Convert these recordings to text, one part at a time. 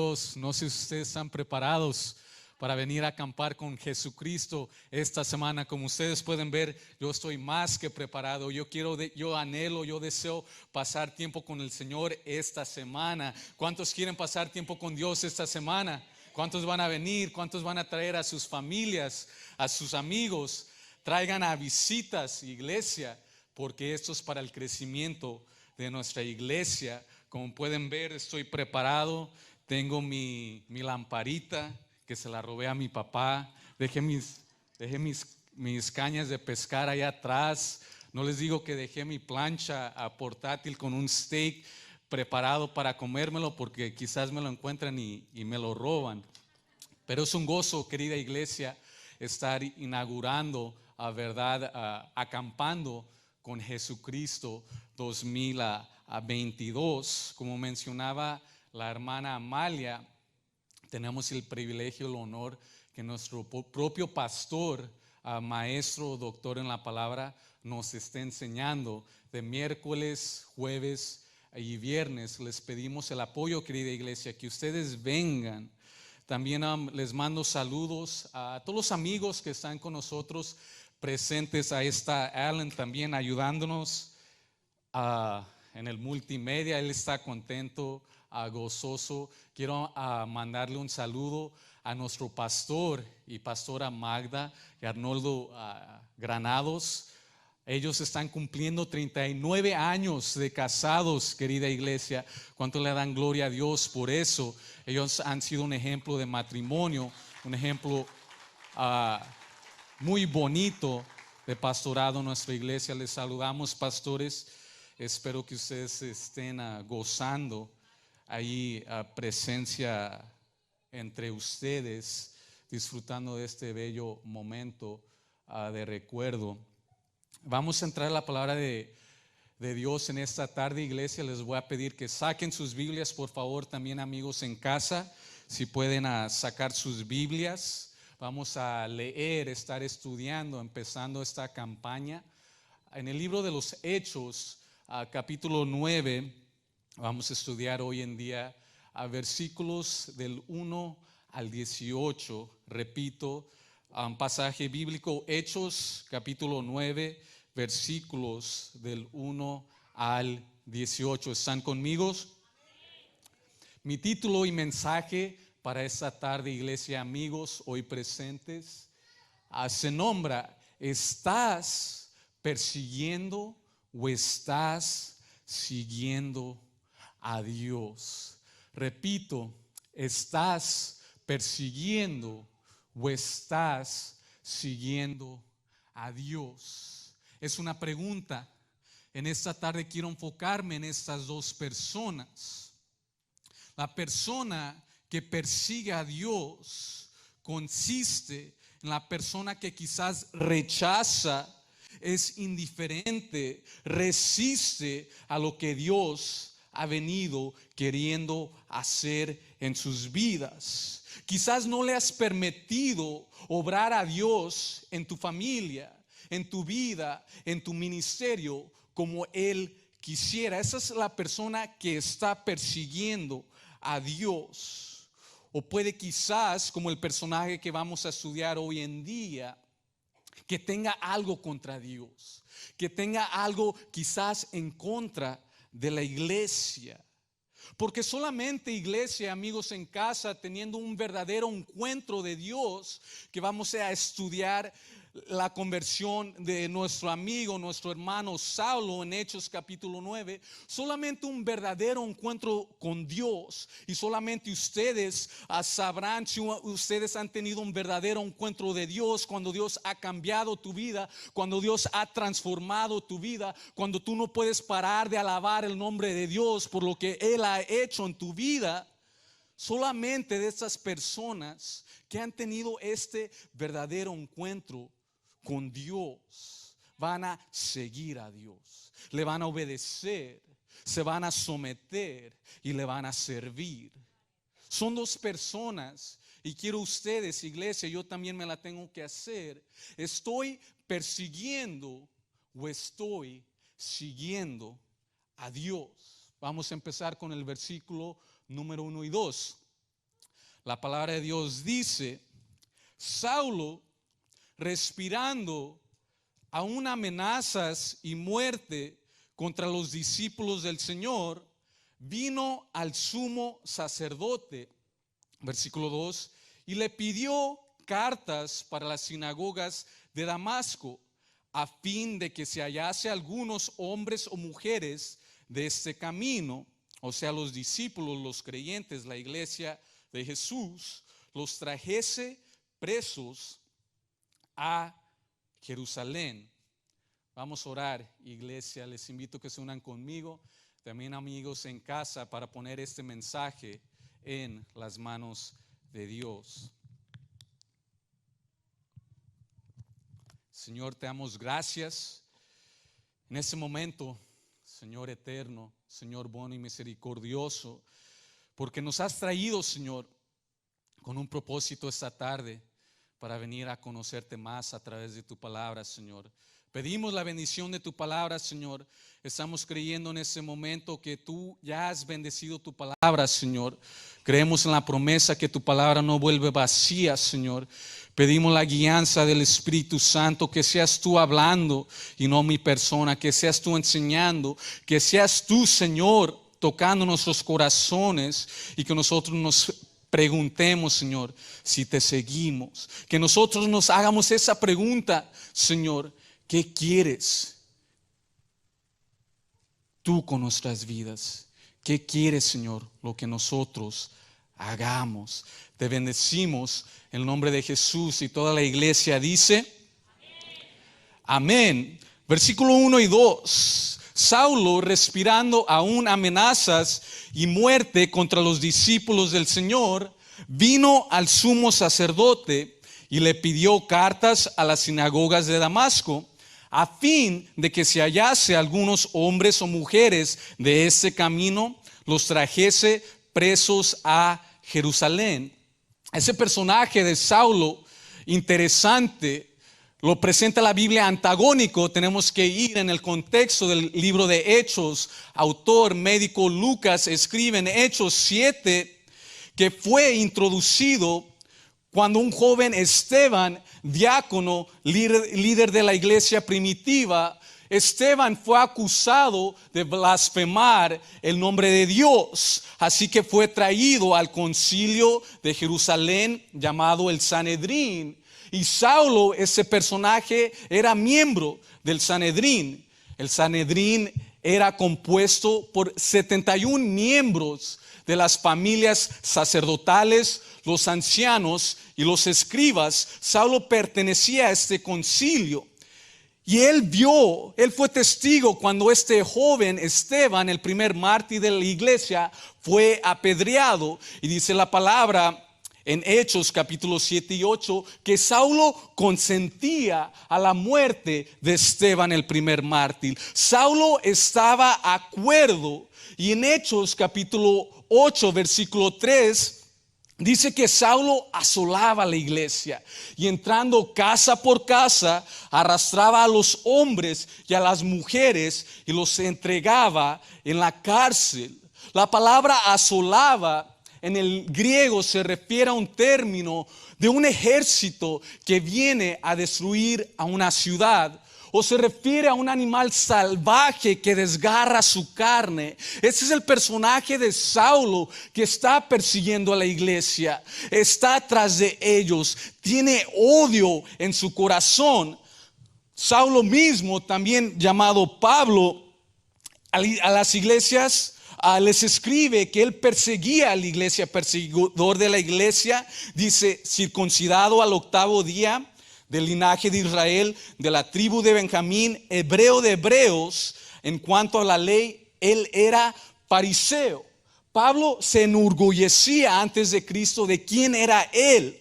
Dios, no sé si ustedes están preparados para venir a acampar con Jesucristo esta semana. Como ustedes pueden ver, yo estoy más que preparado. Yo anhelo, yo deseo pasar tiempo con el Señor esta semana. ¿Cuántos quieren pasar tiempo con Dios esta semana? ¿Cuántos van a venir? ¿Cuántos van a traer a sus familias, a sus amigos? Traigan a visitas, iglesia, porque esto es para el crecimiento de nuestra iglesia. Como pueden ver, estoy preparado. Tengo mi lamparita que se la robé a mi papá. Dejé mis cañas de pescar allá atrás. No les digo que dejé mi plancha portátil con un steak preparado para comérmelo, porque quizás me lo encuentran y me lo roban. Pero es un gozo, querida iglesia, estar inaugurando, acampando con Jesucristo 2022. Como mencionaba la hermana Amalia, tenemos el privilegio y el honor que nuestro propio pastor, maestro, doctor en la palabra, nos esté enseñando. De miércoles, jueves y viernes les pedimos el apoyo, querida iglesia, que ustedes vengan. También les mando saludos a todos los amigos que están con nosotros presentes. Ahí está Alan también ayudándonos en el multimedia. Él está contento, gozoso. Quiero mandarle un saludo a nuestro pastor y pastora Magda y Arnoldo Granados. Ellos están cumpliendo 39 años de casados, querida iglesia. ¿Cuánto le dan gloria a Dios por eso? Ellos han sido un ejemplo de matrimonio, un ejemplo muy bonito de pastorado en nuestra iglesia. Les saludamos, pastores. Espero que ustedes estén gozando ahí presencia entre ustedes, disfrutando de este bello momento de recuerdo. Vamos a entrar a la palabra de Dios en esta tarde, iglesia. Les voy a pedir que saquen sus Biblias, por favor, también amigos en casa, si pueden sacar sus Biblias. Vamos a leer, estar estudiando, empezando esta campaña. En el libro de los Hechos, capítulo 9, vamos a estudiar hoy en día versículos del 1 al 18. Repito, un pasaje bíblico, Hechos capítulo 9, versículos del 1 al 18. ¿Están conmigo? Mi título y mensaje para esta tarde, iglesia, amigos hoy presentes, se nombra: ¿estás persiguiendo o estás siguiendo a Dios? Repito, ¿estás persiguiendo o estás siguiendo a Dios? Es una pregunta. En esta tarde quiero enfocarme en estas dos personas. La persona que persigue a Dios consiste en la persona que quizás rechaza, es indiferente, resiste a lo que Dios ha venido queriendo hacer en sus vidas. Quizás no le has permitido obrar a Dios en tu familia, en tu vida, en tu ministerio como Él quisiera. Esa es la persona que está persiguiendo a Dios. O puede quizás, como el personaje que vamos a estudiar hoy en día, que tenga algo contra Dios, que tenga algo quizás en contra de la iglesia. Porque solamente, iglesia, amigos en casa, teniendo un verdadero encuentro de Dios, que vamos a estudiar la conversión de nuestro amigo, nuestro hermano Saulo en Hechos capítulo 9, solamente un verdadero encuentro con Dios, y solamente ustedes sabrán si ustedes han tenido un verdadero encuentro de Dios, cuando Dios ha cambiado tu vida, cuando Dios ha transformado tu vida, cuando tú no puedes parar de alabar el nombre de Dios por lo que Él ha hecho en tu vida. Solamente de estas personas que han tenido este verdadero encuentro con Dios van a seguir a Dios, le van a obedecer, se van a someter y le van a servir. Son dos personas, y quiero ustedes, iglesia, yo también me la tengo que hacer: ¿estoy persiguiendo o estoy siguiendo a Dios? Vamos a empezar con el versículo número 1 y 2. la palabra de Dios dice: Saulo, respirando aún amenazas y muerte contra los discípulos del Señor, vino al sumo sacerdote, versículo 2, y le pidió cartas para las sinagogas de Damasco, a fin de que se hallase algunos hombres o mujeres de este camino, o sea, los discípulos, los creyentes, la iglesia de Jesús, los trajese presos a Jerusalén. Vamos a orar, iglesia. Les invito a que se unan conmigo, también amigos en casa, para poner este mensaje en las manos de Dios. Señor, te damos gracias en este momento, Señor eterno, Señor bueno y misericordioso, porque nos has traído, Señor, con un propósito esta tarde para venir a conocerte más a través de tu palabra, Señor. Pedimos la bendición de tu palabra, Señor. Estamos creyendo en este momento que tú ya has bendecido tu palabra, Señor. Creemos en la promesa que tu palabra no vuelve vacía, Señor. Pedimos la guianza del Espíritu Santo, que seas tú hablando y no mi persona, que seas tú enseñando, que seas tú, Señor, tocando nuestros corazones y que nosotros nos preguntemos, Señor, si te seguimos. Que nosotros nos hagamos esa pregunta, Señor: ¿qué quieres tú con nuestras vidas? ¿Qué quieres, Señor, lo que nosotros hagamos? Te bendecimos en el nombre de Jesús, y toda la iglesia dice amén. Versículo 1 y 2. Saulo, respirando aún amenazas y muerte contra los discípulos del Señor, vino al sumo sacerdote y le pidió cartas a las sinagogas de Damasco, a fin de que se hallase algunos hombres o mujeres de ese camino, los trajese presos a Jerusalén. Ese personaje de Saulo, interesante, lo presenta la Biblia antagónico. Tenemos que ir en el contexto del libro de Hechos. Autor médico Lucas escribe en Hechos 7 que fue introducido cuando un joven Esteban, diácono, líder de la iglesia primitiva, Esteban fue acusado de blasfemar el nombre de Dios. Así que fue traído al concilio de Jerusalén llamado el Sanedrín. Y Saulo, ese personaje, era miembro del Sanedrín. El Sanedrín era compuesto por 71 miembros de las familias sacerdotales, los ancianos y los escribas. Saulo pertenecía a este concilio. Y él fue testigo cuando este joven Esteban, el primer mártir de la iglesia, fue apedreado. Y dice la palabra en Hechos capítulos 7 y 8 que Saulo consentía a la muerte de Esteban, el primer mártir. Saulo estaba de acuerdo. Y en Hechos capítulo 8 versículo 3 dice que Saulo asolaba la iglesia y, entrando casa por casa, arrastraba a los hombres y a las mujeres y los entregaba en la cárcel. La palabra asolaba en el griego se refiere a un término de un ejército que viene a destruir a una ciudad. O se refiere a un animal salvaje que desgarra su carne. Ese es el personaje de Saulo que está persiguiendo a la iglesia. Está tras de ellos. Tiene odio en su corazón. Saulo mismo, también llamado Pablo, a las iglesias les escribe que él perseguía a la iglesia, perseguidor de la iglesia. Dice: circuncidado al 8º día, del linaje de Israel, de la tribu de Benjamín, hebreo de hebreos. En cuanto a la ley, él era fariseo. Pablo se enorgullecía antes de Cristo de quién era él,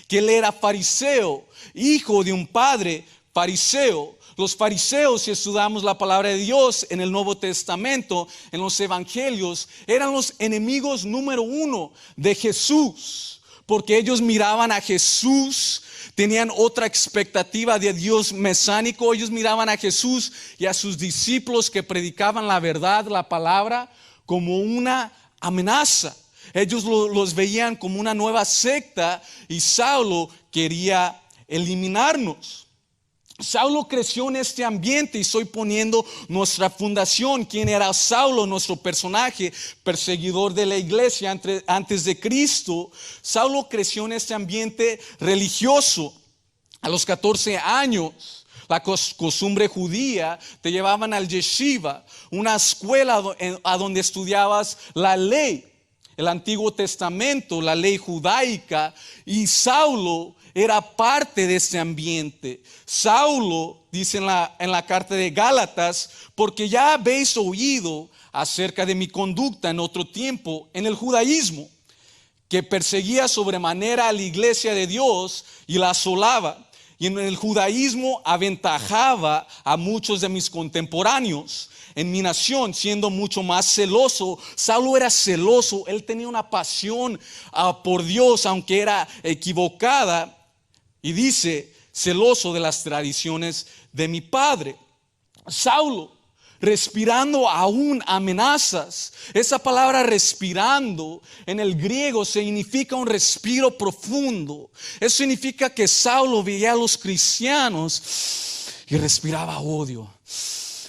que él era fariseo, hijo de un padre fariseo. Los fariseos, si estudiamos la palabra de Dios en el Nuevo Testamento, en los evangelios, eran los enemigos número 1 de Jesús, porque ellos miraban a Jesús, tenían otra expectativa de Dios mesánico. Ellos miraban a Jesús y a sus discípulos que predicaban la verdad, la palabra, como una amenaza. Ellos los veían como una nueva secta y Saulo quería eliminarnos. Saulo creció en este ambiente y estoy poniendo nuestra fundación. ¿Quién era Saulo? Nuestro personaje, perseguidor de la iglesia antes de Cristo. Saulo creció en este ambiente religioso. A los 14 años, la costumbre judía, te llevaban al yeshiva, una escuela a donde estudiabas la ley, el Antiguo Testamento, la ley judaica, y Saulo era parte de este ambiente. Saulo dice en la carta de Gálatas: porque ya habéis oído acerca de mi conducta en otro tiempo en el judaísmo, que perseguía sobremanera a la iglesia de Dios y la asolaba. Y en el judaísmo aventajaba a muchos de mis contemporáneos en mi nación, siendo mucho más celoso. Saulo era celoso, él tenía una pasión por Dios, aunque era equivocada. Y dice: celoso de las tradiciones de mi padre. Saulo, respirando aún amenazas. Esa palabra respirando en el griego significa un respiro profundo. Eso significa que Saulo veía a los cristianos y respiraba odio.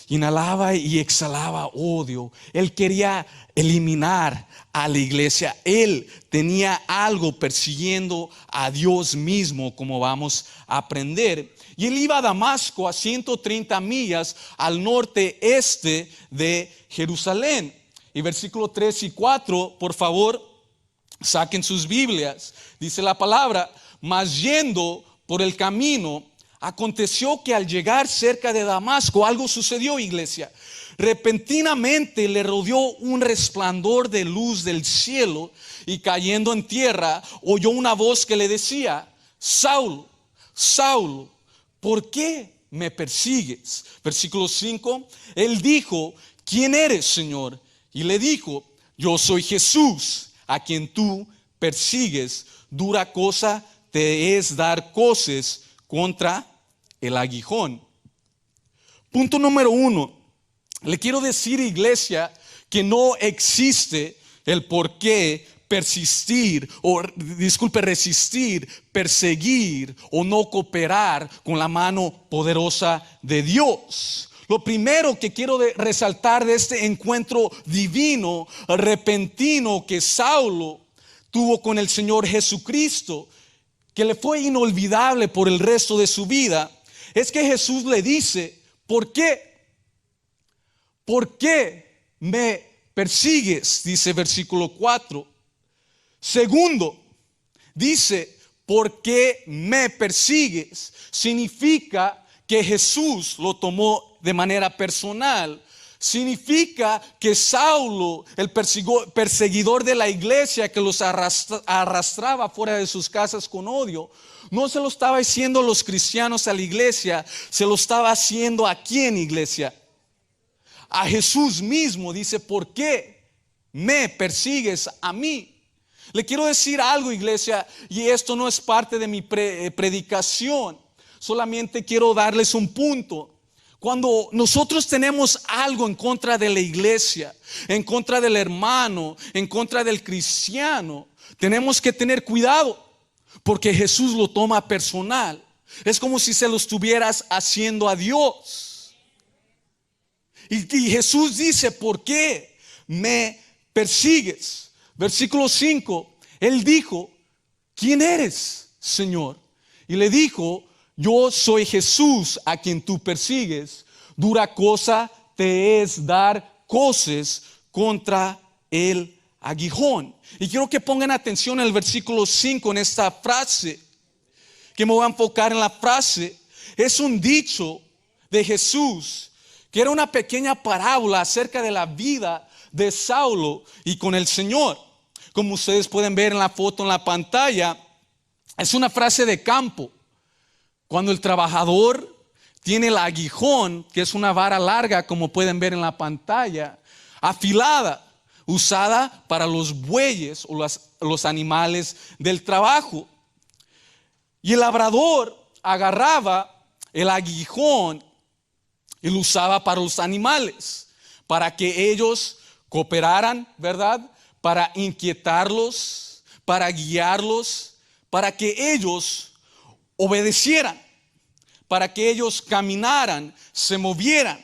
Inhalaba y exhalaba odio. Él quería eliminar a la iglesia. Él tenía algo persiguiendo a Dios mismo, como vamos a aprender. Y él iba a Damasco, a 130 millas al norte-este de Jerusalén. Y versículos 3 y 4, por favor, saquen sus Biblias. Dice la palabra: mas yendo por el camino, aconteció que al llegar cerca de Damasco, algo sucedió, iglesia. Repentinamente le rodeó un resplandor de luz del cielo, y cayendo en tierra oyó una voz que le decía: Saulo, Saulo, ¿por qué me persigues? Versículo 5, él dijo: ¿quién eres, Señor? Y le dijo: yo soy Jesús, a quien tú persigues. Dura cosa te es dar coces contra el aguijón. Punto número 1. Le quiero decir, iglesia, que no existe el por qué resistir, perseguir o no cooperar con la mano poderosa de Dios. Lo primero que quiero resaltar de este encuentro divino, repentino que Saulo tuvo con el Señor Jesucristo, que le fue inolvidable por el resto de su vida, es que Jesús le dice: ¿por qué? ¿Por qué me persigues? Dice versículo 4. Segundo, dice: ¿por qué me persigues? Significa que Jesús lo tomó de manera personal. Significa que Saulo, el perseguidor de la iglesia que los arrastraba fuera de sus casas con odio, no se lo estaba haciendo a los cristianos, a la iglesia, se lo estaba haciendo ¿a quién, iglesia? A Jesús mismo. Dice: ¿por qué me persigues a mí? Le quiero decir algo, iglesia, y esto no es parte de mi predicación, solamente quiero darles un punto. Cuando nosotros tenemos algo en contra de la iglesia, en contra del hermano, en contra del cristiano, tenemos que tener cuidado, porque Jesús lo toma personal. Es como si se lo estuvieras haciendo a Dios. Y Jesús dice: ¿por qué me persigues? Versículo 5, él dijo: ¿quién eres, Señor? Y le dijo: yo soy Jesús, a quien tú persigues. Dura cosa te es dar coces contra el aguijón. Y quiero que pongan atención al versículo 5 en esta frase, que me voy a enfocar en la frase. Es un dicho de Jesús, que era una pequeña parábola acerca de la vida de Saulo y con el Señor. Como ustedes pueden ver en la foto en la pantalla, es una frase de campo. Cuando el trabajador tiene el aguijón, que es una vara larga, como pueden ver en la pantalla, afilada, usada para los bueyes o los animales del trabajo. Y el labrador agarraba el aguijón y lo usaba para los animales, para que ellos cooperaran, ¿verdad?, para inquietarlos, para guiarlos, para que ellos obedecieran, para que ellos caminaran, se movieran.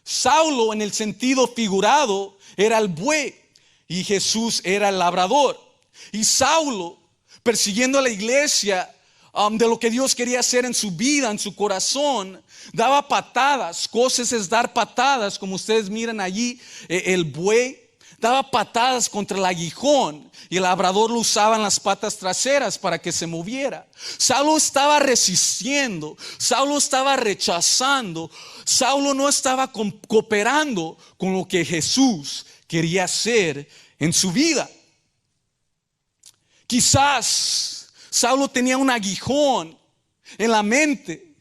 Saulo, en el sentido figurado, era el buey y Jesús era el labrador. Y Saulo, persiguiendo a la iglesia, de lo que Dios quería hacer en su vida, en su corazón, daba patadas. Cosas es dar patadas, como ustedes miran allí, el buey daba patadas contra el aguijón y el labrador lo usaba en las patas traseras para que se moviera. Saulo estaba resistiendo, Saulo estaba rechazando, Saulo no estaba cooperando con lo que Jesús quería hacer en su vida. Quizás Saulo tenía un aguijón en la mente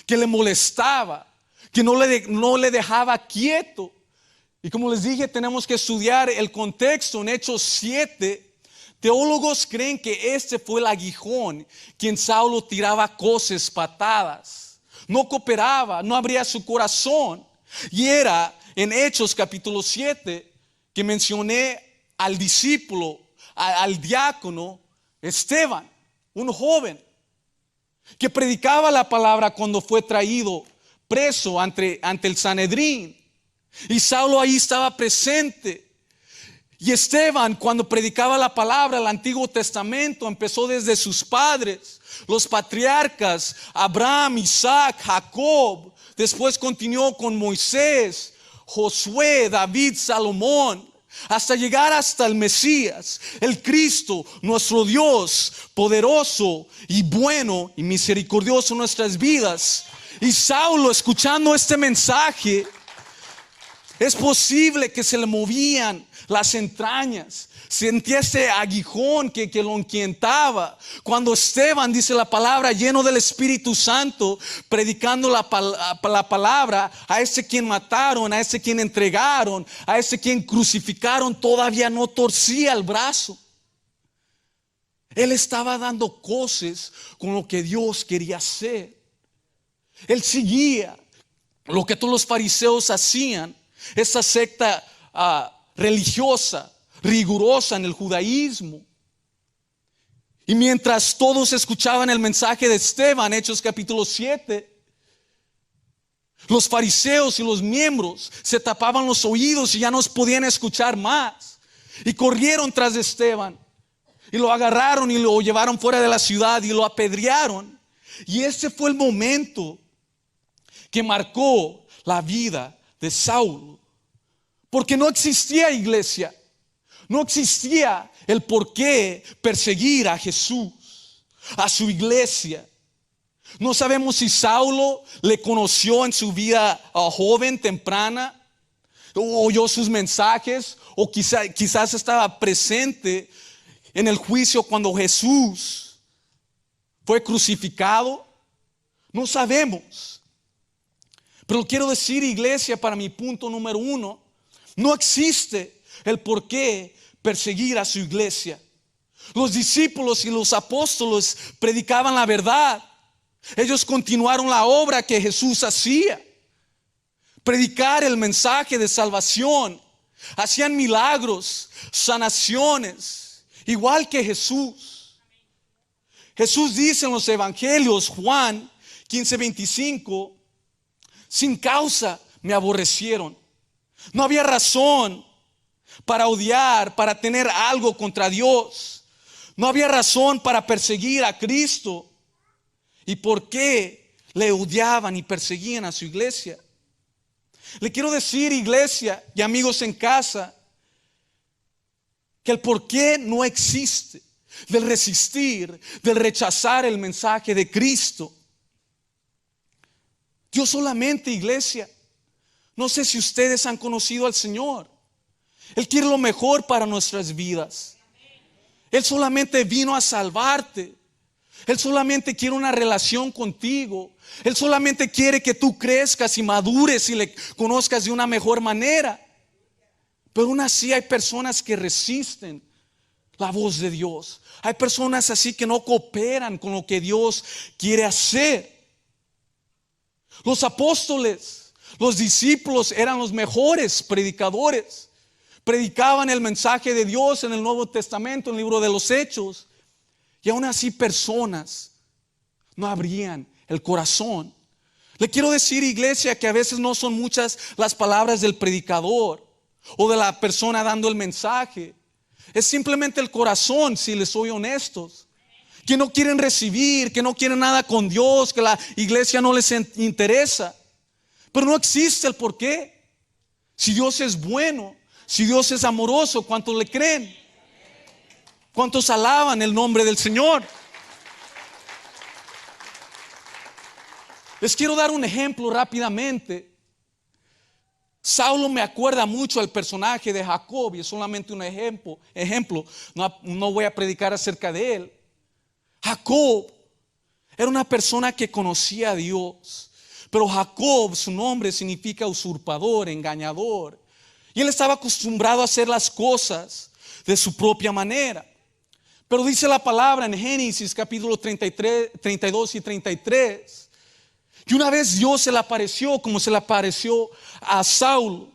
que le molestaba, que no le dejaba quieto. Y como les dije, tenemos que estudiar el contexto. En Hechos 7, teólogos creen que este fue el aguijón quien Saulo tiraba cosas, patadas. No cooperaba, no abría su corazón. Y era en Hechos capítulo 7 que mencioné al discípulo, al diácono Esteban, un joven que predicaba la palabra cuando fue traído preso ante el Sanedrín. Y Saulo ahí estaba presente. Y Esteban, cuando predicaba la palabra, el Antiguo Testamento, empezó desde sus padres, los patriarcas, Abraham, Isaac, Jacob. Después continuó con Moisés, Josué, David, Salomón, hasta llegar hasta el Mesías, el Cristo, nuestro Dios, poderoso y bueno y misericordioso en nuestras vidas. Y Saulo, escuchando este mensaje, es posible que se le movían las entrañas. Sentía este aguijón que lo inquietaba. Cuando Esteban, dice la palabra, lleno del Espíritu Santo, predicando la palabra, a ese quien mataron, a ese quien entregaron, a ese quien crucificaron, todavía no torcía el brazo. Él estaba dando cosas con lo que Dios quería hacer. Él seguía lo que todos los fariseos hacían. Esa secta religiosa, rigurosa en el judaísmo. Y mientras todos escuchaban el mensaje de Esteban, Hechos capítulo 7, los fariseos y los miembros se tapaban los oídos y ya no podían escuchar más. Y corrieron tras de Esteban y lo agarraron y lo llevaron fuera de la ciudad y lo apedrearon. Y ese fue el momento que marcó la vida de Saulo, porque no existía iglesia, no existía el por qué perseguir a Jesús, a su iglesia. No sabemos si Saulo le conoció en su vida joven, temprana, o oyó sus mensajes, o quizás estaba presente en el juicio cuando Jesús fue crucificado. No sabemos. Pero quiero decir, iglesia, para mi punto número 1, no existe el por qué perseguir a su iglesia. Los discípulos y los apóstoles predicaban la verdad. Ellos continuaron la obra que Jesús hacía. Predicar el mensaje de salvación. Hacían milagros, sanaciones, igual que Jesús. Jesús dice en los evangelios, Juan 15:25, sin causa me aborrecieron. No había razón para odiar, para tener algo contra Dios. No había razón para perseguir a Cristo. ¿Y por qué le odiaban y perseguían a su iglesia? Le quiero decir, iglesia y amigos en casa, que el por qué no existe del resistir, del rechazar el mensaje de Cristo. Dios solamente, iglesia, no sé si ustedes han conocido al Señor. Él quiere lo mejor para nuestras vidas. Él solamente vino a salvarte. Él solamente quiere una relación contigo. Él solamente quiere que tú crezcas y madures y le conozcas de una mejor manera. Pero aún así hay personas que resisten la voz de Dios. Hay personas así que no cooperan con lo que Dios quiere hacer. Los apóstoles, los discípulos eran los mejores predicadores, predicaban el mensaje de Dios en el Nuevo Testamento, en el libro de los Hechos, y aún así personas no abrían el corazón. Le quiero decir, iglesia, que a veces no son muchas las palabras del predicador o de la persona dando el mensaje. Es simplemente el corazón, si les soy honestos, que no quieren recibir, que no quieren nada con Dios, que la iglesia no les interesa. Pero no existe el por qué. Si Dios es bueno, si Dios es amoroso, ¿cuántos le creen? ¿Cuántos alaban el nombre del Señor? Les quiero dar un ejemplo rápidamente. Saulo me acuerda mucho al personaje de Jacob, y es solamente un ejemplo. No voy a predicar acerca de él. Jacob era una persona que conocía a Dios, pero Jacob, su nombre significa usurpador, engañador, y él estaba acostumbrado a hacer las cosas de su propia manera. Pero dice la palabra en Génesis capítulo 33, 32 y 33, que una vez Dios se le apareció como se le apareció a Saulo,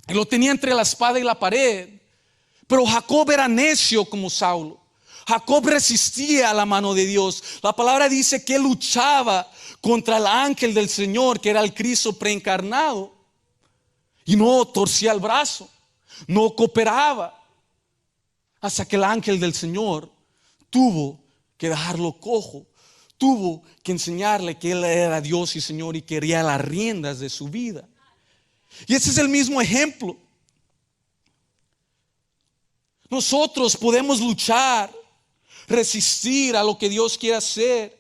y lo tenía entre la espada y la pared. Pero Jacob era necio como Saulo. Jacob resistía a la mano de Dios. La palabra dice que él luchaba contra el ángel del Señor, que era el Cristo preencarnado, y no torcía el brazo, no cooperaba, hasta que el ángel del Señor tuvo que dejarlo cojo. Tuvo que enseñarle que él era Dios y Señor y quería las riendas de su vida. Y ese es el mismo ejemplo. Nosotros podemos luchar, resistir a lo que Dios quiere hacer.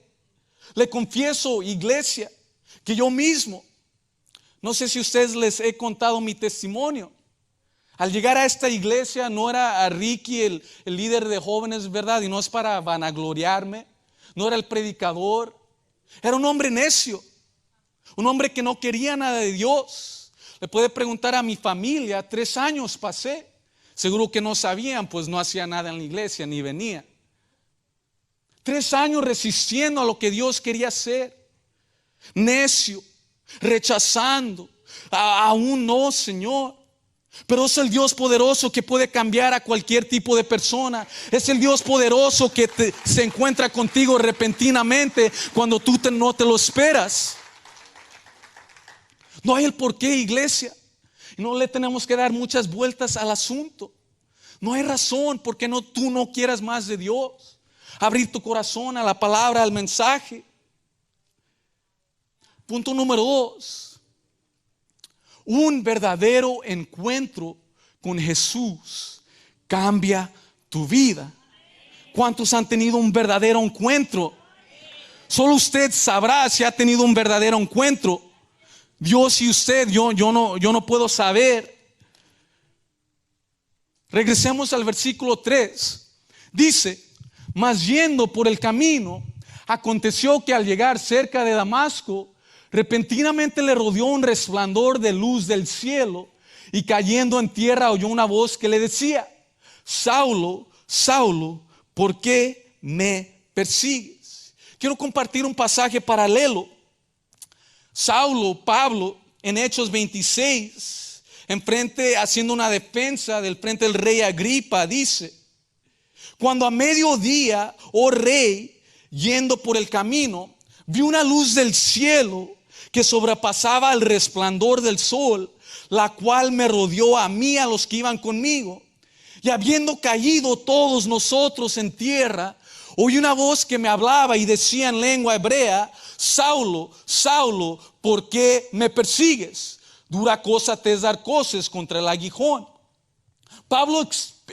Le confieso, iglesia, que yo mismo, no sé si a ustedes les he contado mi testimonio. Al llegar a esta iglesia no era a Ricky el líder de jóvenes, ¿verdad? Y no es para vanagloriarme. No era el predicador. Era un hombre necio, un hombre que no quería nada de Dios. Le puede preguntar a mi familia, 3 años pasé. Seguro que no sabían, pues no hacía nada en la iglesia, ni venía. 3 años resistiendo a lo que Dios quería hacer. Necio, rechazando. Aún no, Señor. Pero es el Dios poderoso que puede cambiar a cualquier tipo de persona. Es el Dios poderoso que se encuentra contigo repentinamente cuando tú no te lo esperas. No hay el porqué, iglesia. No le tenemos que dar muchas vueltas al asunto. No hay razón por qué tú no quieras más de Dios. Abrir tu corazón a la palabra, al mensaje. Punto número 2. Un verdadero encuentro con Jesús cambia tu vida. ¿Cuántos han tenido un verdadero encuentro? Solo usted sabrá si ha tenido un verdadero encuentro. Dios y usted, yo no puedo saber. Regresemos al versículo 3. Dice: mas yendo por el camino, aconteció que al llegar cerca de Damasco, repentinamente le rodeó un resplandor de luz del cielo, y cayendo en tierra oyó una voz que le decía: Saulo, Saulo, ¿por qué me persigues? Quiero compartir un pasaje paralelo. Pablo, en Hechos 26, haciendo una defensa del frente del rey Agripa, dice: cuando a mediodía, oh rey, yendo por el camino, vi una luz del cielo que sobrepasaba el resplandor del sol, la cual me rodeó a mí, a los que iban conmigo. Y habiendo caído todos nosotros en tierra, oí una voz que me hablaba y decía en lengua hebrea: Saulo, Saulo, ¿por qué me persigues? Dura cosa te es dar coces contra el aguijón. Pablo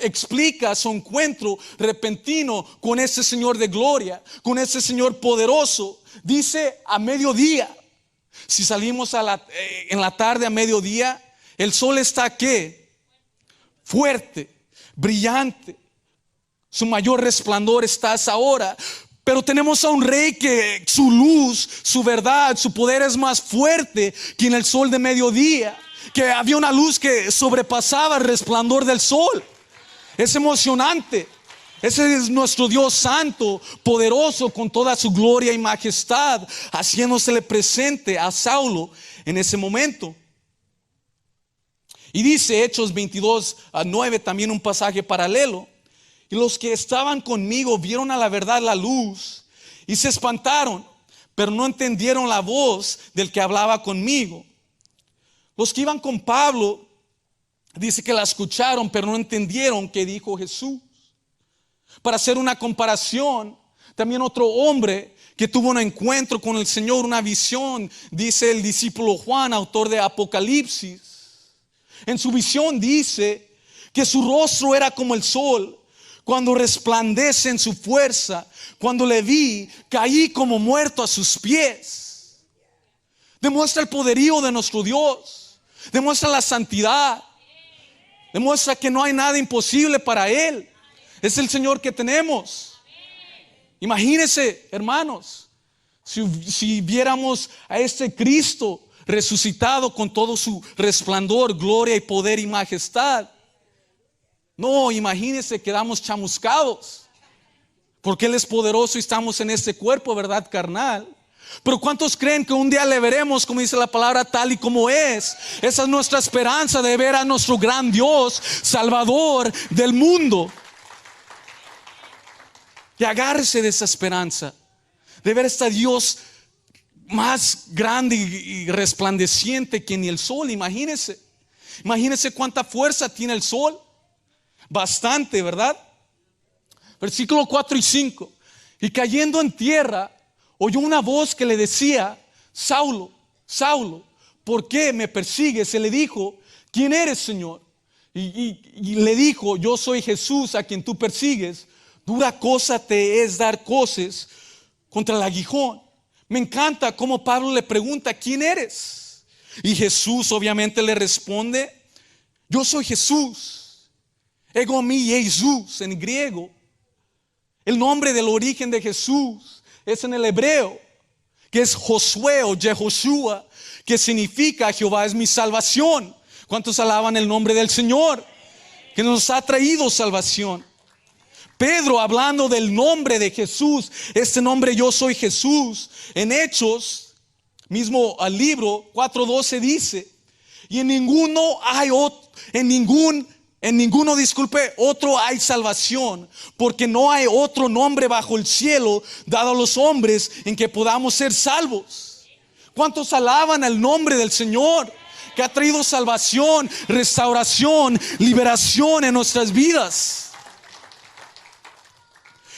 explica su encuentro repentino con ese Señor de gloria, con ese Señor poderoso. Dice a mediodía. Si salimos en la tarde a mediodía, el sol está ¿qué? Fuerte, brillante. Su mayor resplandor está a esa hora. Pero tenemos a un rey que su luz, su verdad, su poder es más fuerte que en el sol de mediodía. Que había una luz que sobrepasaba el resplandor del sol. Es emocionante. Ese es nuestro Dios santo, poderoso, con toda su gloria y majestad, haciéndosele presente a Saulo en ese momento. Y dice Hechos 22:9, también un pasaje paralelo. Y los que estaban conmigo vieron a la verdad la luz y se espantaron, pero no entendieron la voz del que hablaba conmigo. Los que iban con Pablo, dice que la escucharon, pero no entendieron qué dijo Jesús. Para hacer una comparación, también otro hombre que tuvo un encuentro con el Señor, una visión, dice el discípulo Juan, autor de Apocalipsis. En su visión dice que su rostro era como el sol cuando resplandece en su fuerza. Cuando le vi, caí como muerto a sus pies. Demuestra el poderío de nuestro Dios, demuestra la santidad, demuestra que no hay nada imposible para Él. Es el Señor que tenemos. Imagínense, hermanos, si viéramos a este Cristo resucitado con todo su resplandor, gloria y poder y majestad. No, imagínense, quedamos chamuscados, porque Él es poderoso y estamos en este cuerpo, ¿verdad? Carnal. Pero ¿cuántos creen que un día le veremos, como dice la palabra, tal y como es? Esa es nuestra esperanza, de ver a nuestro gran Dios, Salvador del mundo. Y agárrese de esa esperanza, de ver a este Dios más grande y resplandeciente que ni el sol. Imagínese cuánta fuerza tiene el sol. Bastante, ¿verdad? Versículo 4 y 5. Y cayendo en tierra, oyó una voz que le decía: Saulo, Saulo, ¿por qué me persigues? Se le dijo: ¿quién eres, Señor? Y le dijo: yo soy Jesús a quien tú persigues. Dura cosa te es dar coces contra el aguijón. Me encanta cómo Pablo le pregunta: ¿quién eres? Y Jesús obviamente le responde: yo soy Jesús. Ego mi Jesús en griego. El nombre del origen de Jesús es en el hebreo, que es Josué o Jehoshua, que significa Jehová es mi salvación. ¿Cuántos alaban el nombre del Señor? Que nos ha traído salvación. Pedro, hablando del nombre de Jesús, este nombre yo soy Jesús, en Hechos, mismo al libro 4:12 dice: y en ninguno hay otro, en ninguno, otro hay salvación, porque no hay otro nombre bajo el cielo dado a los hombres en que podamos ser salvos. ¿Cuántos alaban el nombre del Señor, que ha traído salvación, restauración, liberación en nuestras vidas?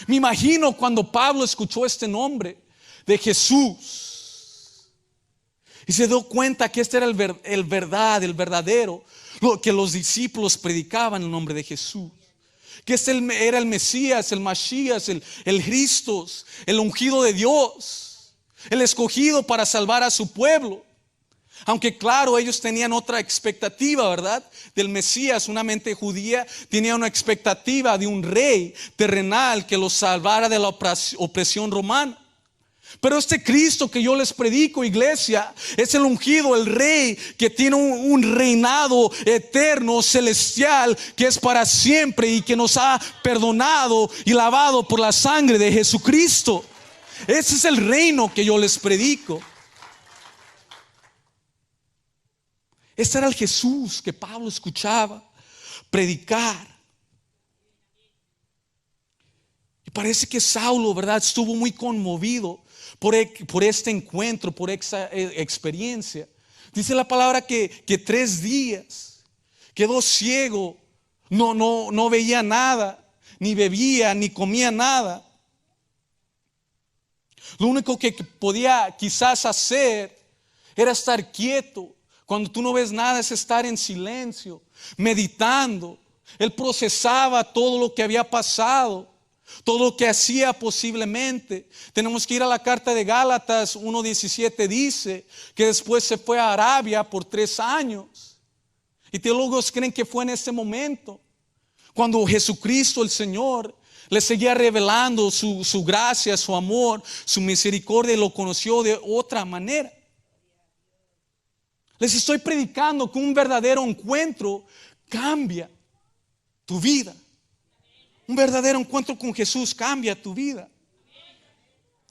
Me imagino cuando Pablo escuchó este nombre de Jesús y se dio cuenta que este era el verdadero, lo que los discípulos predicaban, el nombre de Jesús, que era el Mesías, el Mashiach, el Cristo, el ungido de Dios, el escogido para salvar a su pueblo. Aunque claro, ellos tenían otra expectativa, ¿verdad? Del Mesías. Una mente judía tenía una expectativa de un rey terrenal que los salvara de la opresión romana. Pero este Cristo que yo les predico, iglesia, es el ungido, el rey que tiene un reinado eterno, celestial, que es para siempre y que nos ha perdonado y lavado por la sangre de Jesucristo. Ese es el reino que yo les predico. Este era el Jesús que Pablo escuchaba predicar. Y parece que Saulo, ¿verdad?, estuvo muy conmovido por este encuentro, por esta experiencia. Dice la palabra que 3 días quedó ciego, no veía nada, ni bebía, ni comía nada. Lo único que podía quizás hacer era estar quieto. Cuando tú no ves nada, es estar en silencio, meditando. Él procesaba todo lo que había pasado, todo lo que hacía posiblemente. Tenemos que ir a la carta de Gálatas 1:17, dice que después se fue a Arabia por 3 años. Y teólogos creen que fue en ese momento, cuando Jesucristo el Señor le seguía revelando su gracia, su amor, su misericordia, y lo conoció de otra manera. Les estoy predicando que un verdadero encuentro cambia tu vida. Un verdadero encuentro con Jesús cambia tu vida.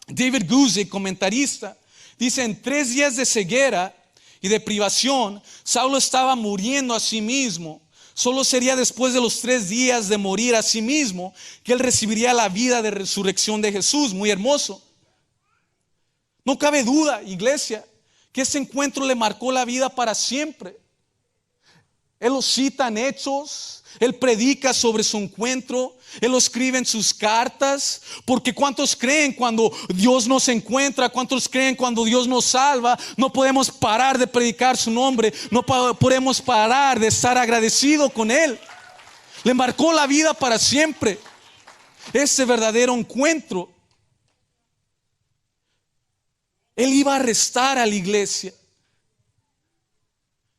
David Guzik, comentarista, dice: en 3 días de ceguera y de privación, Saulo estaba muriendo a sí mismo. Solo sería después de los 3 días de morir a sí mismo que él recibiría la vida de resurrección de Jesús. Muy hermoso. No cabe duda, iglesia, que ese encuentro le marcó la vida para siempre. Él lo cita en Hechos, él predica sobre su encuentro, él lo escribe en sus cartas, porque ¿cuántos creen cuando Dios nos encuentra? ¿Cuántos creen cuando Dios nos salva? No podemos parar de predicar su nombre, no podemos parar de estar agradecidos con él. Le marcó la vida para siempre ese verdadero encuentro. Él iba a arrestar a la iglesia,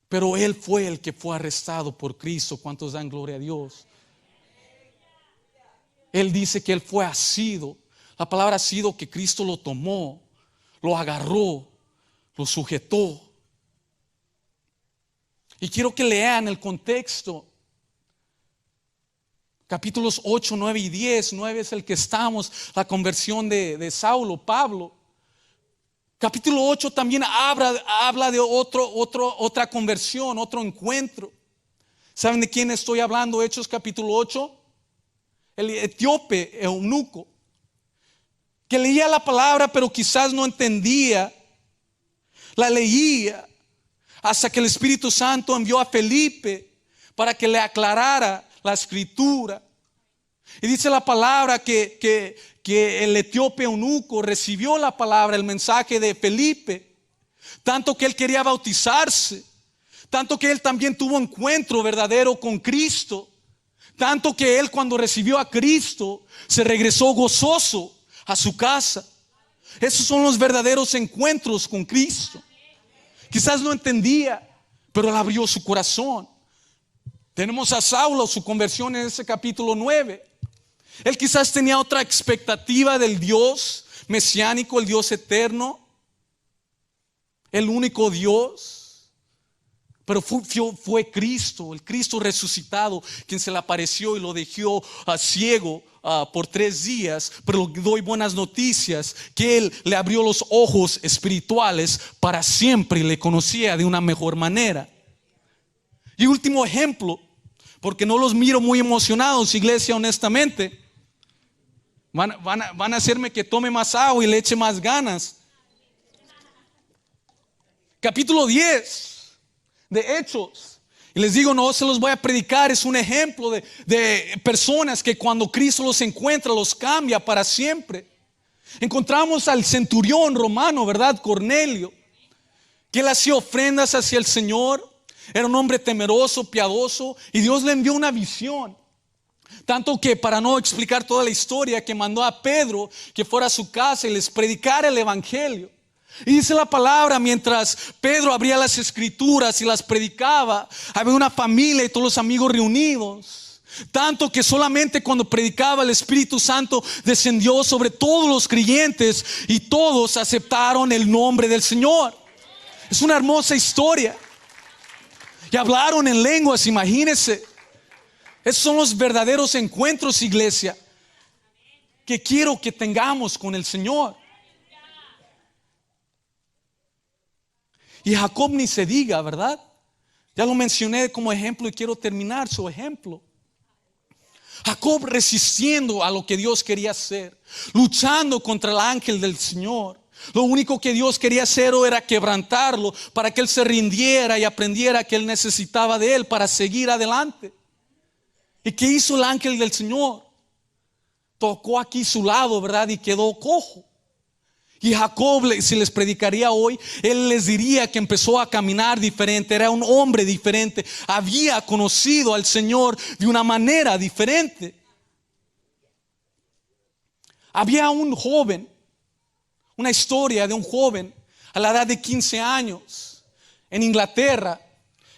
pero él fue el que fue arrestado por Cristo. ¿Cuántos dan gloria a Dios? Él dice que él fue asido. La palabra asido, que Cristo lo tomó, lo agarró, lo sujetó. Y quiero que lean el contexto. Capítulos 8, 9 y 10. 9 es el que estamos, la conversión de Saulo, Pablo. Capítulo 8 también habla de otra conversión, otro encuentro. ¿Saben de quién estoy hablando? Hechos capítulo 8. El etíope eunuco, que leía la palabra pero quizás no entendía. La leía hasta que el Espíritu Santo envió a Felipe para que le aclarara la escritura. Y dice la palabra que el etíope eunuco recibió la palabra, el mensaje de Felipe, tanto que él quería bautizarse, tanto que él también tuvo encuentro verdadero con Cristo, tanto que él, cuando recibió a Cristo, se regresó gozoso a su casa. Esos son los verdaderos encuentros con Cristo. Quizás no entendía, pero él abrió su corazón. Tenemos a Saulo, su conversión en ese capítulo 9. Él quizás tenía otra expectativa del Dios mesiánico, el Dios eterno, el único Dios. Pero fue Cristo, el Cristo resucitado, quien se le apareció y lo dejó ciego por 3 días. Pero doy buenas noticias, que Él le abrió los ojos espirituales para siempre y le conocía de una mejor manera. Y último ejemplo, porque no los miro muy emocionados, iglesia, honestamente. Van a hacerme que tome más agua y le eche más ganas. Capítulo 10 de Hechos. Y les digo, no se los voy a predicar, es un ejemplo de personas que cuando Cristo los encuentra, los cambia para siempre. Encontramos al centurión romano, ¿verdad? Cornelio, que él hacía ofrendas hacia el Señor. Era un hombre temeroso, piadoso, y Dios le envió una visión. Tanto que, para no explicar toda la historia, que mandó a Pedro que fuera a su casa y les predicara el evangelio. Y dice la palabra, mientras Pedro abría las escrituras y las predicaba, había una familia y todos los amigos reunidos. Tanto que solamente cuando predicaba, el Espíritu Santo descendió sobre todos los creyentes y todos aceptaron el nombre del Señor. Es una hermosa historia. Y hablaron en lenguas, imagínense. Esos son los verdaderos encuentros, iglesia, que quiero que tengamos con el Señor. Y Jacob ni se diga, ¿verdad? Ya lo mencioné como ejemplo y quiero terminar su ejemplo. Jacob resistiendo a lo que Dios quería hacer, luchando contra el ángel del Señor. Lo único que Dios quería hacer era quebrantarlo para que él se rindiera y aprendiera que él necesitaba de él para seguir adelante. ¿Y qué hizo el ángel del Señor? Tocó aquí su lado, ¿verdad? Y quedó cojo. Y Jacob, si les predicaría hoy, él les diría que empezó a caminar diferente. Era un hombre diferente. Había conocido al Señor de una manera diferente. Había un joven, una historia de un joven a la edad de 15 años en Inglaterra,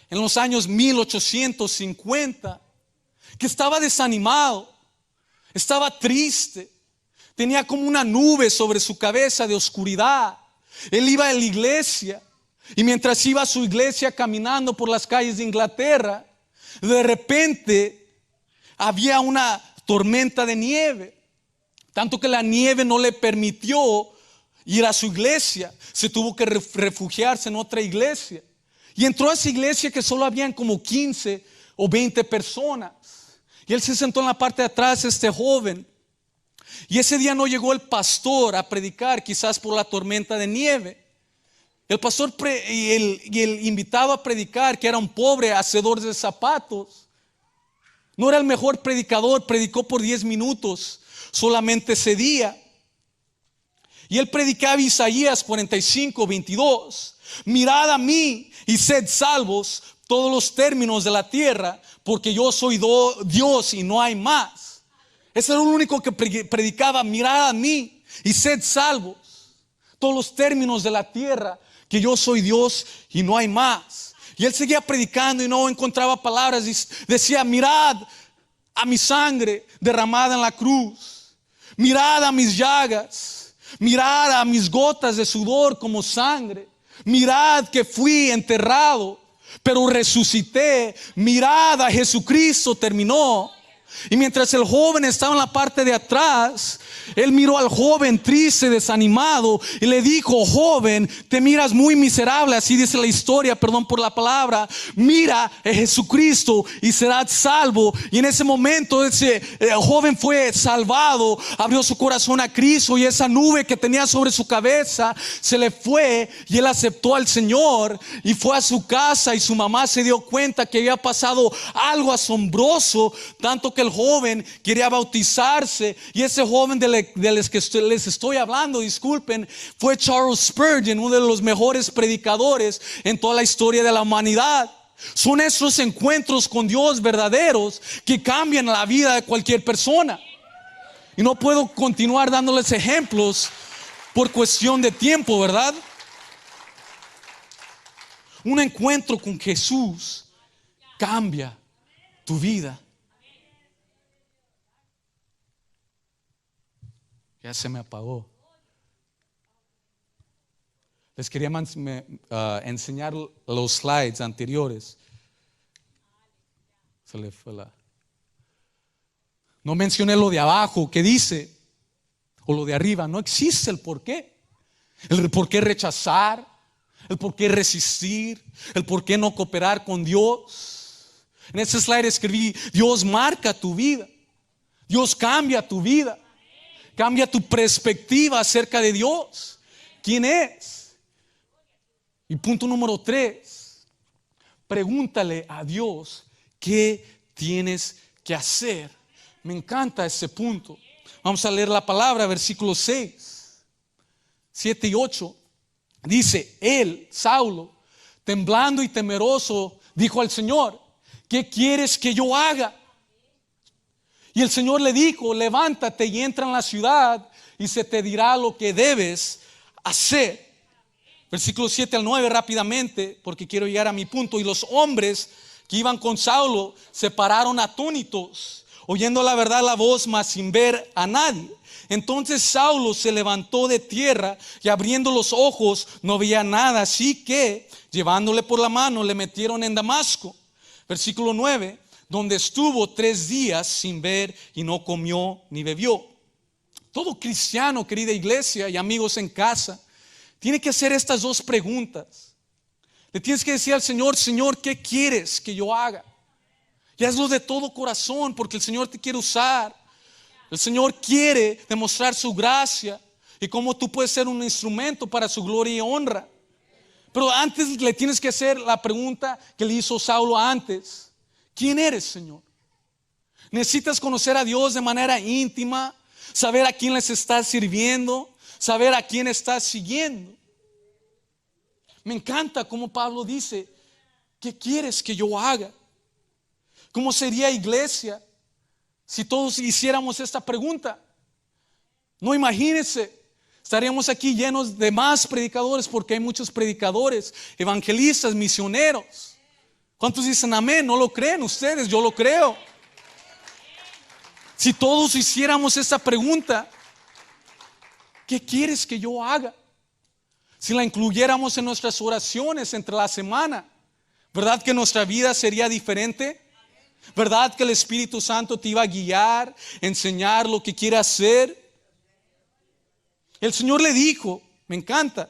en los años 1850, que estaba desanimado, estaba triste. Tenía como una nube sobre su cabeza de oscuridad. Él iba a la iglesia y mientras iba a su iglesia caminando por las calles de Inglaterra, de repente había una tormenta de nieve. Tanto que la nieve no le permitió ir a su iglesia. Se tuvo que refugiarse en otra iglesia. Y entró a esa iglesia que solo habían como 15 o 20 personas. Y él se sentó en la parte de atrás, este joven. Y ese día no llegó el pastor a predicar, quizás por la tormenta de nieve. El pastor y el invitado a predicar, que era un pobre hacedor de zapatos, no era el mejor predicador, predicó por 10 minutos solamente ese día. Y él predicaba Isaías 45:22. Mirad a mí y sed salvos todos los términos de la tierra, porque yo soy Dios y no hay más. Ese era lo único que predicaba. Mirad a mí y sed salvos todos los términos de la tierra, que yo soy Dios y no hay más. Y él seguía predicando y no encontraba palabras. Y decía: mirad a mi sangre derramada en la cruz, mirad a mis llagas, mirad a mis gotas de sudor como sangre, mirad que fui enterrado, pero resucité, mirad a Jesucristo terminó. Y mientras el joven estaba en la parte de atrás, él miró al joven triste, desanimado, y le dijo: joven, te miras muy miserable. Así dice la historia, perdón por la palabra. Mira a Jesucristo y serás salvo. Y en ese momento ese joven fue salvado, abrió su corazón a Cristo, y esa nube que tenía sobre su cabeza se le fue, y él aceptó al Señor y fue a su casa. Y su mamá se dio cuenta que había pasado algo asombroso, tanto que el joven quería bautizarse. Y ese joven del que les estoy hablando, disculpen, fue Charles Spurgeon, uno de los mejores predicadores en toda la historia de la humanidad. Son esos encuentros con Dios verdaderos que cambian la vida de cualquier persona. Y no puedo continuar dándoles ejemplos por cuestión de tiempo, ¿verdad? Un encuentro con Jesús cambia tu vida. Ya se me apagó. Les quería enseñar los slides anteriores. Se le fue No mencioné lo de abajo que dice, o lo de arriba. No existe el por qué. El por qué rechazar, el por qué resistir, el por qué no cooperar con Dios. En ese slide escribí: Dios marca tu vida, Dios cambia tu vida, cambia tu perspectiva acerca de Dios, quién es. Y punto número 3, pregúntale a Dios qué tienes que hacer. Me encanta ese punto. Vamos a leer la palabra, versículos 6, 7 y 8. Dice: él, Saulo, temblando y temeroso, dijo al Señor: ¿qué quieres que yo haga? Y el Señor le dijo: levántate y entra en la ciudad, y se te dirá lo que debes hacer. Versículos 7 al 9 rápidamente, porque quiero llegar a mi punto. Y los hombres que iban con Saulo se pararon atónitos, oyendo la verdad la voz, mas sin ver a nadie. Entonces Saulo se levantó de tierra, y abriendo los ojos no veía nada. Así que, llevándole por la mano, le metieron en Damasco. Versículo 9, donde estuvo 3 días sin ver, y no comió ni bebió. Todo cristiano, querida iglesia y amigos en casa, tiene que hacer estas 2 preguntas. Le tienes que decir al Señor: Señor, ¿qué quieres que yo haga? Y hazlo de todo corazón, porque el Señor te quiere usar. El Señor quiere demostrar su gracia y cómo tú puedes ser un instrumento para su gloria y honra. Pero antes le tienes que hacer la pregunta que le hizo Saulo antes: ¿quién eres, Señor? Necesitas conocer a Dios de manera íntima, saber a quién les estás sirviendo, saber a quién estás siguiendo. Me encanta cómo Pablo dice: ¿qué quieres que yo haga? ¿Cómo sería iglesia si todos hiciéramos esta pregunta? No, imagínense, estaríamos aquí llenos de más predicadores, porque hay muchos predicadores, evangelistas, misioneros. ¿Cuántos dicen amén? ¿No lo creen ustedes? Yo lo creo. Si todos hiciéramos esta pregunta: ¿qué quieres que yo haga? Si la incluyéramos en nuestras oraciones entre la semana, ¿verdad que nuestra vida sería diferente? ¿Verdad que el Espíritu Santo te iba a guiar, enseñar lo que quiere hacer? El Señor le dijo, me encanta: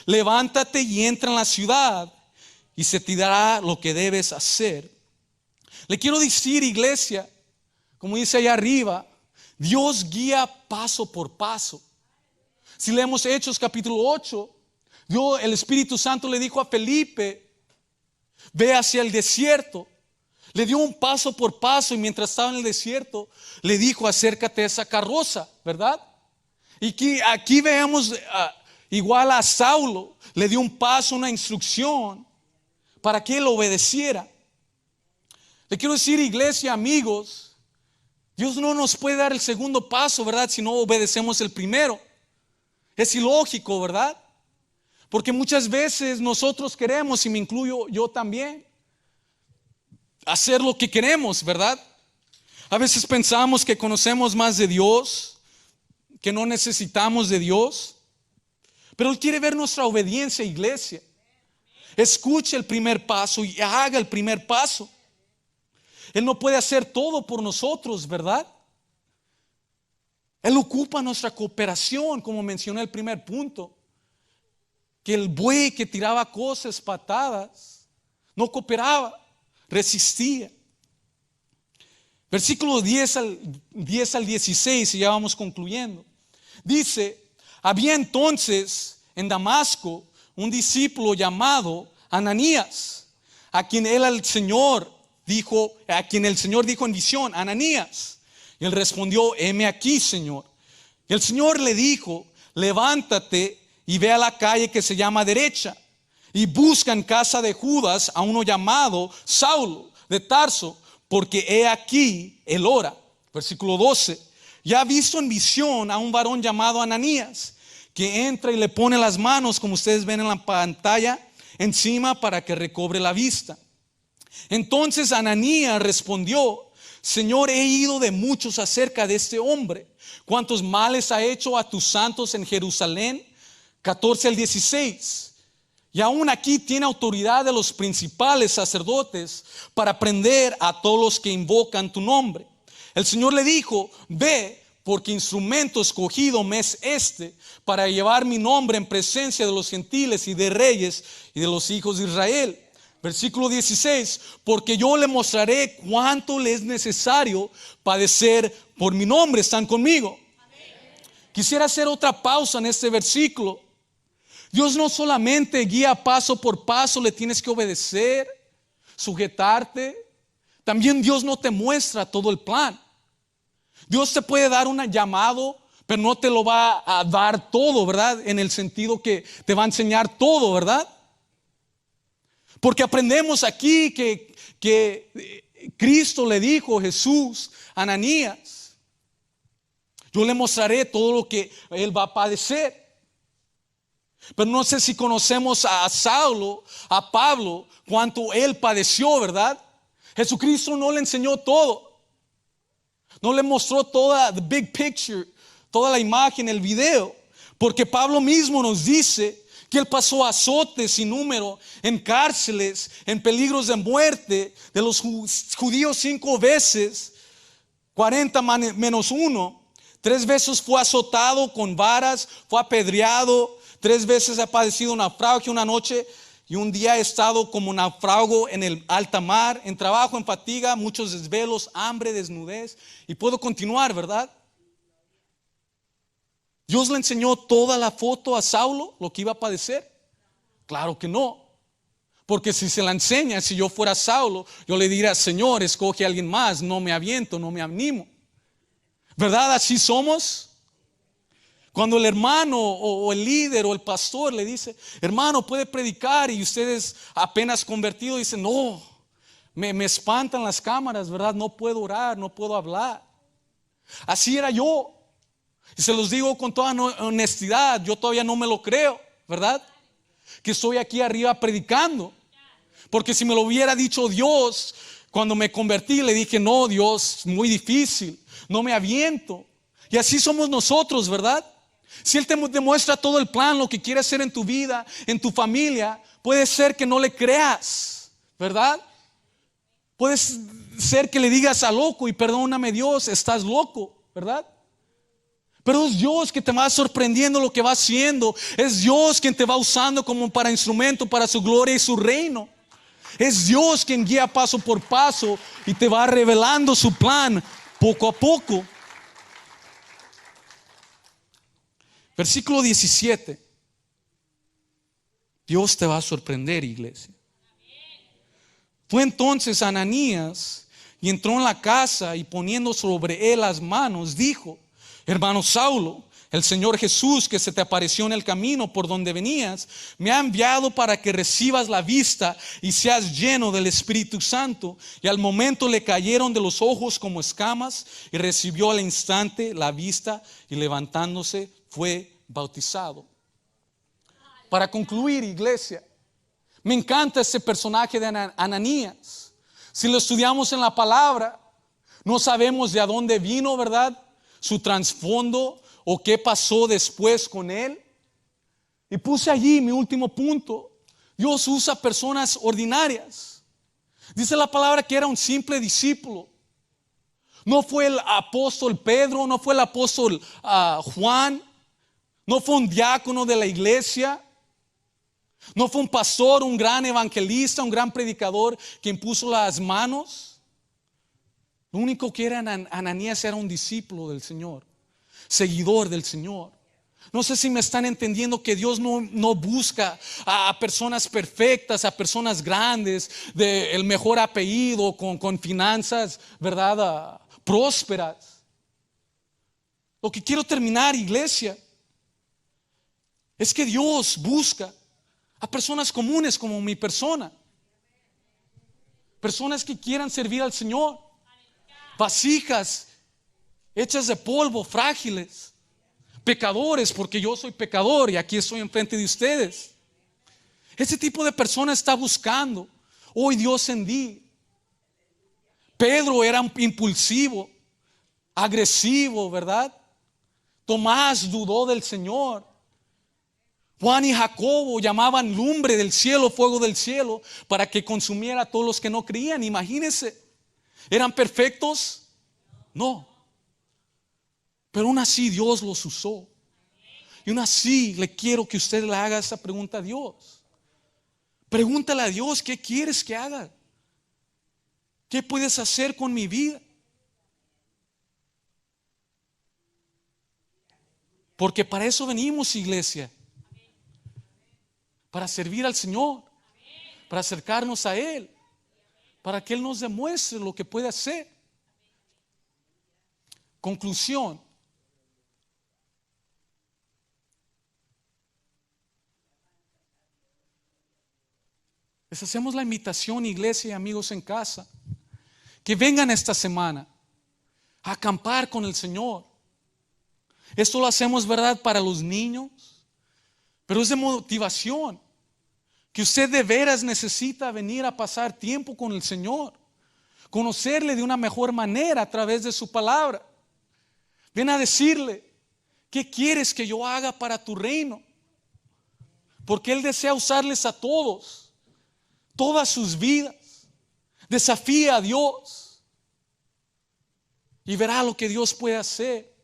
levántate y entra en la ciudad, y se te dará lo que debes hacer. Le quiero decir, iglesia, como dice allá arriba, Dios guía paso por paso. Si leemos Hechos capítulo 8, el Espíritu Santo le dijo a Felipe, ve hacia el desierto. Le dio un paso por paso y mientras estaba en el desierto le dijo, acércate a esa carroza, ¿verdad? Y aquí veamos igual a Saulo, le dio un paso, una instrucción para que él obedeciera. Le quiero decir, iglesia, amigos, Dios no nos puede dar el segundo paso, ¿verdad? Si no obedecemos el primero. Es ilógico, ¿verdad? Porque muchas veces nosotros queremos, y me incluyo yo también, hacer lo que queremos, ¿verdad? A veces pensamos que conocemos más de Dios, que no necesitamos de Dios, pero Él quiere ver nuestra obediencia, iglesia. Escuche el primer paso y haga el primer paso. Él no puede hacer todo por nosotros, ¿verdad? Él ocupa nuestra cooperación, como mencioné el primer punto. Que el buey que tiraba cosas, patadas, no cooperaba, resistía. Versículo 10 al 16, y ya vamos concluyendo. Dice, había entonces en Damasco un discípulo llamado Ananías, a quien el Señor dijo en visión, Ananías. Y él respondió, heme aquí, Señor. Y el Señor le dijo, levántate y ve a la calle que se llama Derecha y busca en casa de Judas a uno llamado Saulo de Tarso, porque he aquí él ora. Versículo 12. Ya ha visto en visión a un varón llamado Ananías, que entra y le pone las manos, como ustedes ven en la pantalla, encima para que recobre la vista. Entonces Ananías respondió, Señor, he oído de muchos acerca de este hombre, cuántos males ha hecho a tus santos en Jerusalén. 14 al 16. Y aún aquí tiene autoridad de los principales sacerdotes para prender a todos los que invocan tu nombre. El Señor le dijo, ve, porque instrumento escogido me es este para llevar mi nombre en presencia de los gentiles y de reyes y de los hijos de Israel. Versículo 16, porque yo le mostraré cuánto le es necesario padecer por mi nombre. ¿Están conmigo? Quisiera hacer otra pausa en este versículo. Dios no solamente guía paso por paso, le tienes que obedecer, sujetarte. También Dios no te muestra todo el plan. Dios te puede dar un llamado, pero no te lo va a dar todo, ¿verdad? En el sentido que te va a enseñar todo, ¿verdad? Porque aprendemos aquí que Cristo le dijo a Jesús, Ananías, yo le mostraré todo lo que él va a padecer. Pero no sé si conocemos a Saulo, a Pablo, cuánto él padeció, ¿verdad? Jesucristo no le enseñó todo. No le mostró toda the big picture, toda la imagen, el video. Porque Pablo mismo nos dice que él pasó azotes sin número, en cárceles, en peligros de muerte de los judíos 5 veces, 40 menos 1. 3 veces fue azotado con varas, fue apedreado. 3 veces ha padecido naufragio, una noche y un día ha estado como náufrago en el alta mar, en trabajo, en fatiga, muchos desvelos, hambre, desnudez. Y puedo continuar, ¿verdad? ¿Dios le enseñó toda la foto a Saulo, lo que iba a padecer? Claro que no. Porque si se la enseña, si yo fuera Saulo, yo le diría, Señor, escoge a alguien más, no me aviento, no me animo. ¿Verdad? Así somos. Cuando el hermano o el líder o el pastor le dice, hermano, puede predicar, y ustedes apenas convertidos dicen, no, me espantan las cámaras, ¿verdad? No puedo orar, no puedo hablar. Así era yo. Y se los digo con toda honestidad, yo todavía no me lo creo, ¿verdad? Que estoy aquí arriba predicando. Porque si me lo hubiera dicho Dios cuando me convertí, le dije, no, Dios, muy difícil, no me aviento. Y así somos nosotros, ¿verdad? Si Él te demuestra todo el plan, lo que quiere hacer en tu vida, en tu familia, puede ser que no le creas, ¿verdad? Puede ser que le digas a loco y perdóname Dios, estás loco, ¿verdad? Pero es Dios que te va sorprendiendo lo que va haciendo. Es Dios quien te va usando como para instrumento para su gloria y su reino. Es Dios quien guía paso por paso y te va revelando su plan poco a poco. Versículo 17. Dios te va a sorprender, iglesia. Fue entonces Ananías y entró en la casa y poniendo sobre él las manos, dijo: hermano Saulo, el Señor Jesús que se te apareció en el camino por donde venías, me ha enviado para que recibas la vista y seas lleno del Espíritu Santo. Y al momento le cayeron de los ojos como escamas y recibió al instante la vista y levantándose fue bautizado. Para concluir, iglesia, me encanta este personaje de Ananías. Si lo estudiamos en la palabra, no sabemos de dónde vino, ¿verdad?, su trasfondo o qué pasó después con él. Y puse allí mi último punto. Dios usa personas ordinarias. Dice la palabra que era un simple discípulo. No fue el apóstol Pedro, no fue el apóstol Juan, no fue un diácono de la iglesia, no fue un pastor, un gran evangelista, un gran predicador que impuso las manos. Lo único que era Ananías era un discípulo del Señor, seguidor del Señor. No sé si me están entendiendo que Dios no busca a personas perfectas, a personas grandes, del mejor apellido, con finanzas, ¿verdad?, prósperas. Lo que quiero terminar, iglesia, es que Dios busca a personas comunes como mi persona. Personas que quieran servir al Señor. Vasijas hechas de polvo, frágiles. Pecadores, porque yo soy pecador y aquí estoy enfrente de ustedes. Ese tipo de persona está buscando hoy Dios en ti. Pedro era impulsivo, agresivo, ¿verdad? Tomás dudó del Señor. Juan y Jacobo llamaban lumbre del cielo, fuego del cielo, para que consumiera a todos los que no creían. Imagínense, ¿eran perfectos? No. Pero aún así Dios los usó. Y aún así le quiero que usted le haga esa pregunta a Dios. Pregúntale a Dios: ¿qué quieres que haga? ¿Qué puedes hacer con mi vida? Porque para eso venimos, iglesia. Para servir al Señor, para acercarnos a Él, para que Él nos demuestre lo que puede hacer. Conclusión. Les hacemos la invitación, iglesia y amigos en casa, que vengan esta semana a acampar con el Señor. Esto lo hacemos, ¿verdad?, para los niños, pero es de motivación. Que usted de veras necesita venir a pasar tiempo con el Señor, conocerle de una mejor manera a través de su palabra. Ven a decirle: ¿qué quieres que yo haga para tu reino? Porque Él desea usarles a todos, todas sus vidas. Desafía a Dios y verá lo que Dios puede hacer.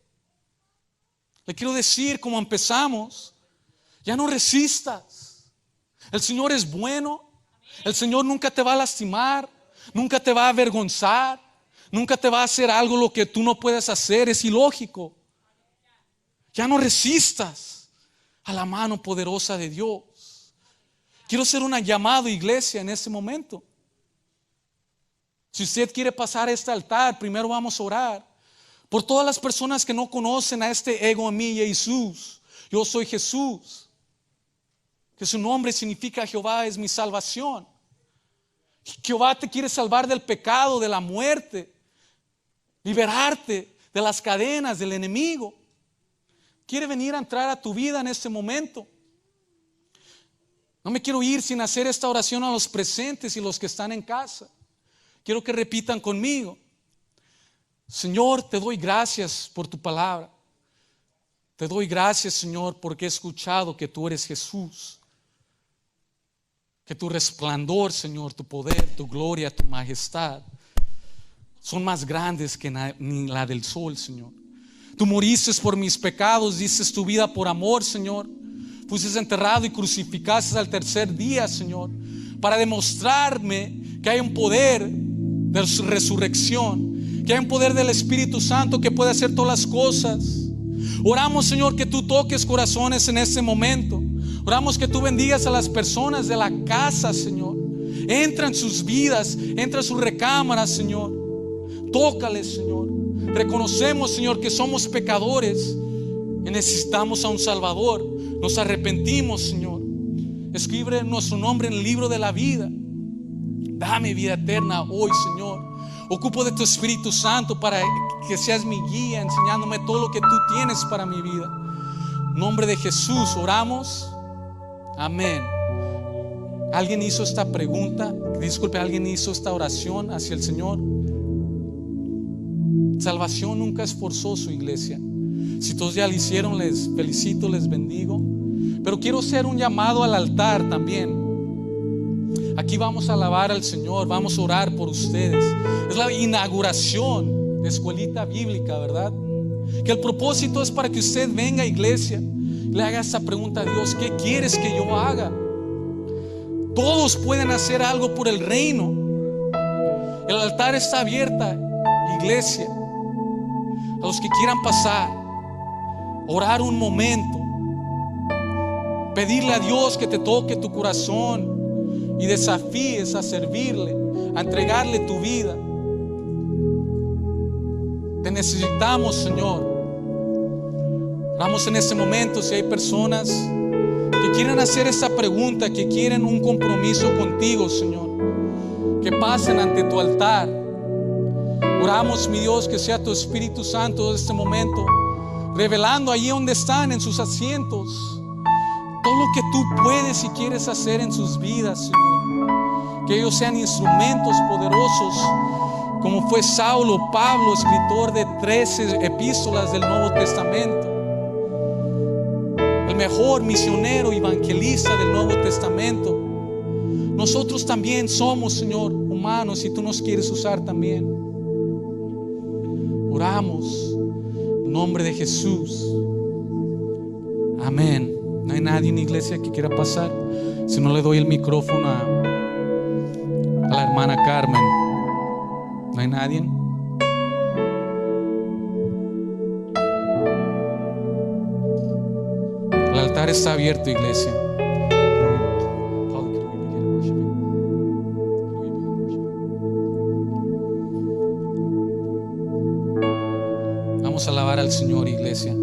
Le quiero decir, como empezamos, ya no resistas. El Señor es bueno. El Señor nunca te va a lastimar, nunca te va a avergonzar, nunca te va a hacer algo lo que tú no puedes hacer. Es ilógico. Ya no resistas a la mano poderosa de Dios. Quiero hacer una llamada, iglesia, en este momento. Si usted quiere pasar a este altar, primero vamos a orar por todas las personas que no conocen a este ego en mí, Jesús. Yo soy Jesús, que su nombre significa Jehová es mi salvación. Jehová te quiere salvar del pecado, de la muerte, liberarte de las cadenas del enemigo. Quiere venir a entrar a tu vida en este momento. No me quiero ir sin hacer esta oración a los presentes y los que están en casa. Quiero que repitan conmigo: Señor, te doy gracias por tu palabra. Te doy gracias, Señor, porque he escuchado que tú eres Jesús. Que tu resplandor, Señor, tu poder, tu gloria, tu majestad son más grandes que ni la del sol, Señor. Tú moriste por mis pecados, diste tu vida por amor, Señor. Fuiste enterrado y crucificaste al tercer día, Señor, para demostrarme que hay un poder de su resurrección, que hay un poder del Espíritu Santo que puede hacer todas las cosas. Oramos, Señor, que tú toques corazones en este momento. Oramos que tú bendigas a las personas de la casa, Señor. Entra en sus vidas, entra en sus recámaras, Señor. Tócales, Señor. Reconocemos, Señor, que somos pecadores y necesitamos a un Salvador. Nos arrepentimos, Señor. Escribe nuestro nombre en el libro de la vida. Dame vida eterna hoy, Señor. Ocupo de tu Espíritu Santo para que seas mi guía, enseñándome todo lo que tú tienes para mi vida. En nombre de Jesús oramos. Amén. ¿Alguien hizo esta pregunta? Disculpe, ¿alguien hizo esta oración hacia el Señor? Salvación nunca es forzoso, iglesia. Si todos ya lo hicieron, les felicito, les bendigo. Pero quiero hacer un llamado al altar también. Aquí vamos a alabar al Señor, vamos a orar por ustedes. Es la inauguración de Escuelita Bíblica, ¿verdad? Que el propósito es para que usted venga a iglesia y le haga esta pregunta a Dios: ¿qué quieres que yo haga? Todos pueden hacer algo por el reino. El altar está abierto, iglesia. A los que quieran pasar, orar un momento, pedirle a Dios que te toque tu corazón y desafíes a servirle, a entregarle tu vida. Te necesitamos, Señor. Vamos en este momento. Si hay personas que quieren hacer esta pregunta, que quieren un compromiso contigo, Señor, que pasen ante tu altar. Oramos, mi Dios, que sea tu Espíritu Santo en este momento revelando allí donde están, en sus asientos, todo lo que tú puedes y quieres hacer en sus vidas, Señor. Que ellos sean instrumentos poderosos, como fue Saulo, Pablo, escritor de 13 epístolas del Nuevo Testamento, el mejor misionero evangelista del Nuevo Testamento. Nosotros también somos, Señor, humanos, y tú nos quieres usar también. Oramos en nombre de Jesús. Amén. No hay nadie en la iglesia que quiera pasar. Si no, le doy el micrófono a la hermana Carmen. ¿No hay nadie? El altar está abierto, iglesia. Vamos a alabar al Señor, iglesia.